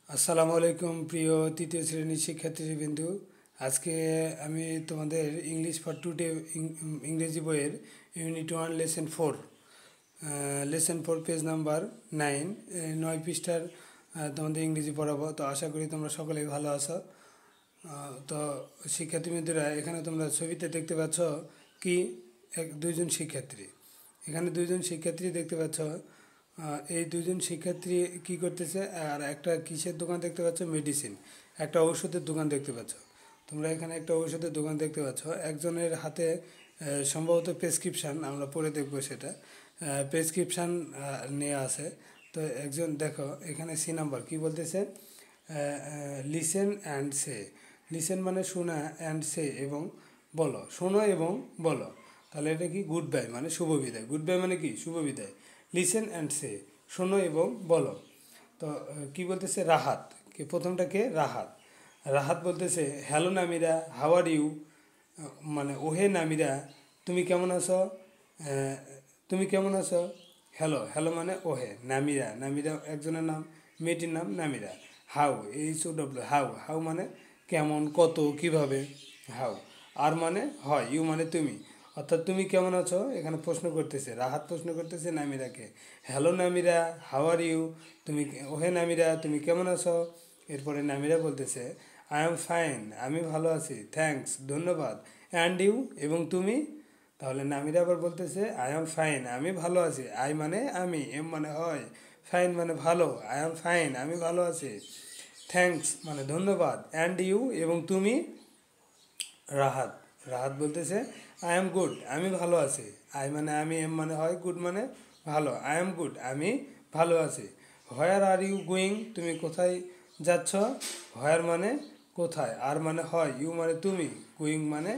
আসসালামু আলাইকুম প্রিয় তৃতীয় শ্রেণীর শিক্ষার্থীবৃন্দু। আজকে আমি তোমাদের ইংলিশ ফর টুডে ইংরেজি বইয়ের ইউনিট 1 লেসন 4 পেজ নাম্বার 9 9 পৃষ্ঠার তোমাদের ইংরেজি পড়াবো। তো আশা করি তোমরা সকলেই ভালো আছো। তো শিক্ষার্থীবৃন্দুরা, এখানে তোমরা ছবিতে দেখতে পাচ্ছ কি দুইজন শিক্ষার্থী। এখানে দুইজন শিক্ষার্থী দেখতে পাচ্ছ। এই দুজন শিক্ষার্থী কি করতেছে, আর একটা কিসের দোকান দেখতে পাচ্ছ? মেডিসিন, একটা ঔষধের দোকান দেখতে পাচ্ছ। তোমরা এখানে একটা ঔষধের দোকান দেখতে পাচ্ছ। একজনের হাতে সম্ভবত প্রেসক্রিপশান, আমরা পড়ে দেখব সেটা। প্রেসক্রিপশান নিয়ে আসে। তো একজন দেখো এখানে সি নাম্বার কি বলতেছে, লিসেন অ্যান্ড সে। লিসেন মানে শোনা, অ্যান্ড সে এবং বলো, শোনো এবং বলো। তাহলে এটা কি? গুড বাই মানে শুভ বিদায়। গুড বাই মানে কি? শুভ বিদায়। লিসেন অ্যান্ড সে, শোনো এবং বলো। তো কি বলতেছে? রাহাত। কে প্রথমটা? কে? রাহাত। রাহাত বলতেছে, hello Namira, how are you, মানে ওহে নামিরা, তুমি কেমন আছো? তুমি কেমন আছো? হ্যালো, হ্যালো মানে ওহে। নামিরা, নামিরা একজনের নাম, মেয়েটির নাম Namira. How, HOW, how, how মানে কেমন, কত, কিভাবে। হাউ। আর মানে হয়, ইউ মানে তুমি। অর্থাৎ তুমি কেমন আছো, এখানে প্রশ্ন করতেছে, রাহাত প্রশ্ন করতেছে নামিরাকে। Hello Namira, how are you, তুমি ওহে নামিরা, তুমি কেমন আছো? এরপরে নামিরা বলতেছে, আই এম ফাইন, আমি ভালো আছি, থ্যাঙ্কস, ধন্যবাদ, অ্যান্ড ইউ, এবং তুমি? তাহলে নামিরা আবার বলতেছে, আই এম ফাইন, আমি ভালো আছি। আই মানে আমি, এম মানে হয়, ফাইন মানে ভালো। আই এম ফাইন, আমি ভালো আছি। থ্যাঙ্কস মানে ধন্যবাদ, অ্যান্ড ইউ, এবং তুমি? রাহাত। রাহাত বলতেছে, আই এম গুড, আমি ভালো আছি। আই মানে আমি, এম মানে হয়, গুড মানে ভালো। আই এম গুড, আমি ভালো আছি। হোয়ার আর ইউ গোয়িং, তুমি কোথায় যাচ্ছ? হোয়ার মানে কোথায়, আর মানে হয়, ইউ মানে তুমি, গোয়িং মানে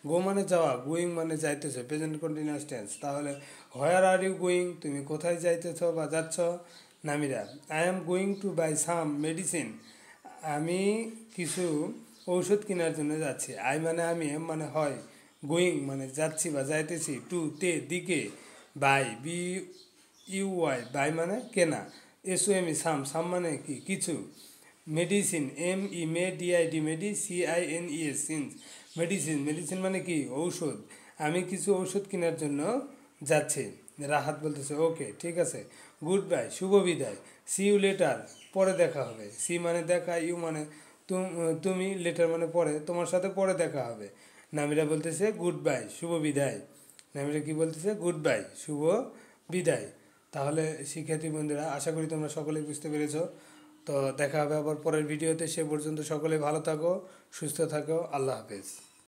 গো মানে যাওয়া, গোয়িং মানে যাইতেছ, প্রেজেন্ট কন্টিনিউয়াস টেন্স। তাহলে হোয়ার আর ইউ গোয়িং, তুমি কোথায় যাইতেছ বা যাচ্ছ? Namira, I am going to buy some medicine, আমি কিছু ঔষধ কেনার জন্য যাচ্ছি। আই মানে আমি, এম মানে হয়, গোয়িং মানে যাচ্ছি বা যাইতেছি, টু তে দিকে, বাই BUY বাই মানে কেনা, SOM সাম, সাম মানে কি? কিছু। Medicine, ME MEDID, CINES since, medicine, medicine মানে কি? ঔষধ। আমি কিছু ঔষধ কেনার জন্য যাচ্ছি। রাহাত বলতেছে, ওকে ঠিক আছে, গুড বাই শুভ বিদায়, সি ইউ লেটার, পরে দেখা হবে। সি মানে দেখা, ইউ মানে তুমি, লেটার মানে পরে, তোমার সাথে পরে দেখা হবে। নামিরা বলতেছে, গুড বাই শুভ বিদায়। নামিরা কি বলতেছে? গুড বাই শুভ বিদায়। তাহলে শিক্ষার্থী বন্ধুরা, আশা করি তোমরা সকলেই বুঝতে পেরেছো। তো দেখা হবে আবার পরের ভিডিওতে। সে পর্যন্ত সকলে ভালো থাকো, সুস্থ থাকো, আল্লাহ হাফেজ।